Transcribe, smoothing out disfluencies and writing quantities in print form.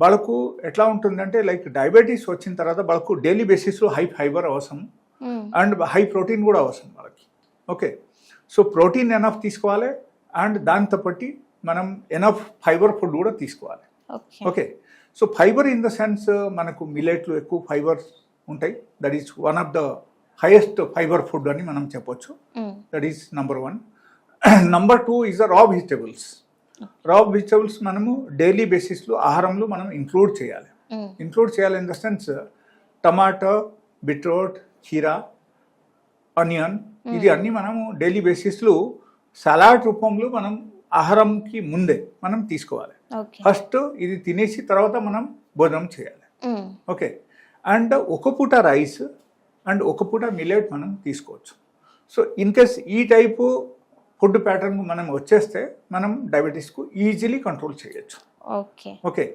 వాళ్ళకు ఎట్లా ఉంటుందంటే లైక్ డయాబెటీస్ వచ్చిన తర్వాత వాళ్ళకు డైలీ బేసిస్లో హై ఫైబర్ అవసరం అండ్ హై ప్రోటీన్ కూడా అవసరం వాళ్ళకి. ఓకే, సో ప్రోటీన్ ఎనఫ్ తీసుకోవాలి అండ్ దాంతో బట్టి మనం ఎనఫ్ ఫైబర్ ఫుడ్ కూడా తీసుకోవాలి. Okay, so fibre in the sense మనకు మిల్లెట్లు ఎక్కువ ఫైబర్ ఉంటాయి. That is one of the highest fibre food అని మనం చెప్పొచ్చు. That is number 1. Number 2 is the raw vegetables. రా వెజిటబుల్స్ మనము డైలీ బేసిస్లో ఆహారంలో మనం ఇంక్లూడ్ చేయాలి. ఇంక్లూడ్ చేయాలి in the sense tomato, beetroot, కీరా, ఆనియన్, ఇది అన్నీ మనము డైలీ బేసిస్లో సలాడ్ రూపంలో మనం ఆహారంకి ముందే మనం తీసుకోవాలి. ఫస్ట్ ఇది తినేసి తర్వాత మనం భోజనం చేయాలి. ఓకే, అండ్ ఒక పూట రైస్ అండ్ ఒక పూట మిల్లెట్ మనం తీసుకోవచ్చు. సో ఇన్ కేస్ ఈ టైపు ఫుడ్ ప్యాటర్న్ మనం వచ్చేస్తే మనం డయాబెటీస్కు ఈజీలీ కంట్రోల్ చేయొచ్చు. ఓకే.